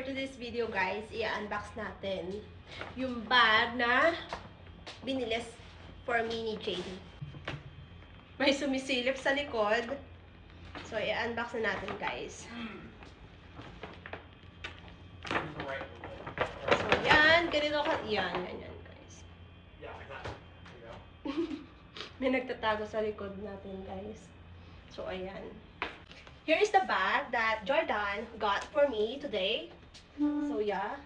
today's video guys, i-unbox natin yung bag na binilis for me ni JD. May sumisilip sa likod. So, i-unbox na natin guys. So, yan. Ganito ka. Yan, ganyan guys. May nagtatago sa likod natin guys. So, ayan. Here is the bag that Jordan got for me today. So, yeah.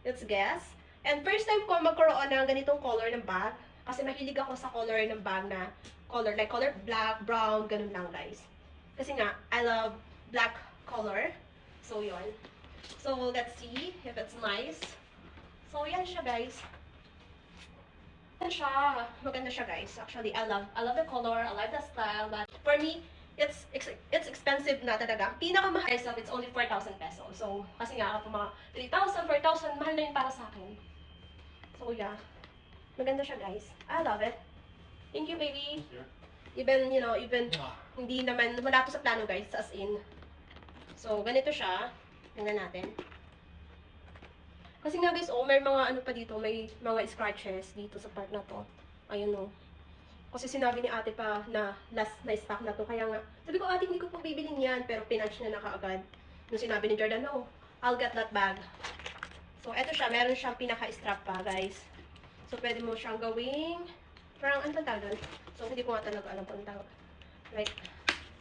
Let's guess. And first time ko magkaroon ng ganitong color ng bag. Kasi mahilig ako sa color ng bag na color. Like, color black, brown, ganun lang, guys. Kasi nga, I love black color. So, yun. So, let's see if it's nice. So, yan siya, guys. Maganda siya, guys. Actually, I love the color. I love the style. But for me, it's expensive na talaga. Pinakamahal of it's only 4,000 pesos. So, kasi nga ako mga 3,000, 4,000, mahal na yun para sa akin. So, yeah. Maganda siya, guys. I love it. Thank you, baby. Even, hindi naman, wala to sa plano, guys, as in. So, ganito siya. Tingnan natin. Kasi nga, guys, may mga ano pa dito, may mga scratches dito sa part na to. Ayun, oh. Kasi sinabi ni ate pa na last na stock na to. Kaya nga, sabi ko, ate, hindi ko po bibilin yan. Pero pinunch na kaagad. Nung sinabi ni Jordan, no, I'll get that bag. So, eto siya. Meron siyang pinaka-strap pa, guys. So, pwede mo siyang gawing, parang ano bang tawag doon? So, hindi ko nga talaga alam kung tawag. Like,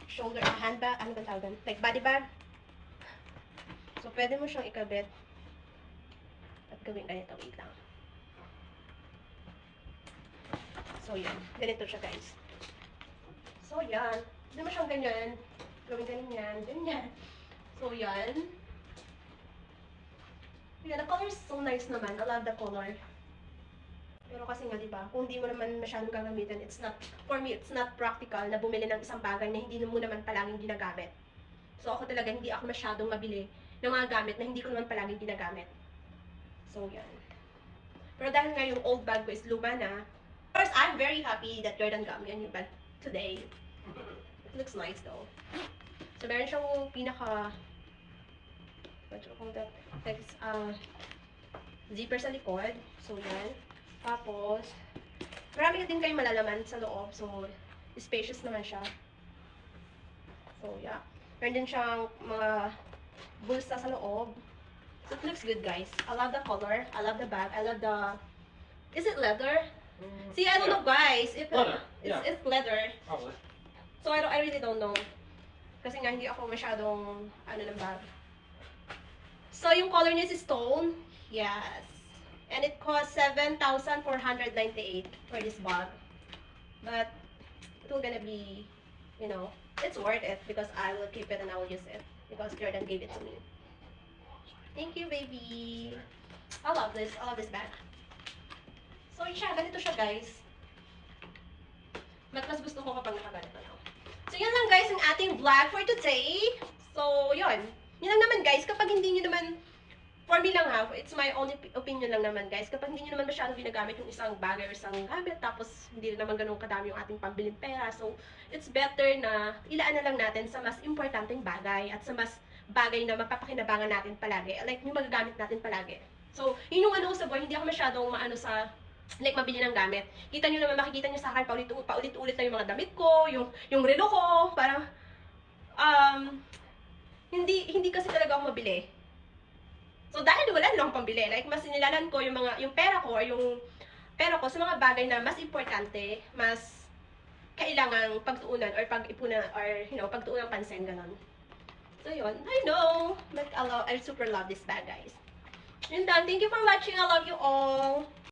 shoulder, handbag, ano bang tawag doon? Like, body bag. So, pwede mo siyang ikabit. At gawing ganito, wait lang. So, yan. Ganito siya, guys. So, yan. Hindi mo siyang ganyan. Gawin ganyan. Ganyan. So, yan. Yeah, the color is so nice naman. I love the color. Pero kasi nga, diba, kung hindi mo naman masyadong gagamitin, it's not, for me, it's not practical na bumili ng isang bagay na hindi mo naman palaging ginagamit. So, ako talaga, hindi ako masyadong mabili ng mga gamit na hindi ko naman palaging ginagamit. So, yan. Pero dahil nga yung old bag ko is luma na, of course, I'm very happy that Jordan got me a new bag today. It looks nice though. So, meron siyang pinaka, what do you call that? Like, zipper sa likod. So, yan. Tapos, marami din kayong malalaman sa loob. So, spacious naman siya. So, yeah. Meron din siyang mga bulsa sa loob. So, it looks good, guys. I love the color. I love the bag. I love the, is it leather? See, I don't know, guys. Leather. It's leather. Probably. So, I really don't know. Kasi nga, hindi ako masyadong, ng bag. So, yung color niya is stone. Yes. And it costs 7,498 for this bag. But, it will gonna be, it's worth it because I will keep it and I will use it. Because Jordan gave it to me. Thank you, baby. I love this. I love this bag. So, ganito siya, guys. Mas gusto ko kapag nakaganito lang. So, yun lang, guys, ang ating vlog for today. So, yun. Yun lang naman, guys. Kapag hindi nyo naman, for me lang ha, it's my only opinion lang naman, guys. Kapag hindi nyo naman masyadong ginagamit yung isang bagay or isang gamit, tapos hindi naman ganun kadami yung ating pambiling pera. So, it's better na ilaan na lang natin sa mas importanteng bagay at sa mas bagay na magpapakinabangan natin palagi. Like, yung magagamit natin palagi. So, yun yung sa buhay, hindi ako masyadong like, mabili ng gamit. Kita nyo naman, makikita nyo sa akin, paulit-ulit na yung mga damit ko, yung relo ko, parang, hindi kasi talaga ako mabili. So, dahil wala na akong pambili, like, mas nilalan ko yung pera ko, or yung pera ko sa mga bagay na mas importante, mas kailangang pagtuunan, or pag-ipunan, or, pagtuunan pansin, ganon. So, yun. I know, but I super love this bag, guys. Yun lang. Thank you for watching. I love you all.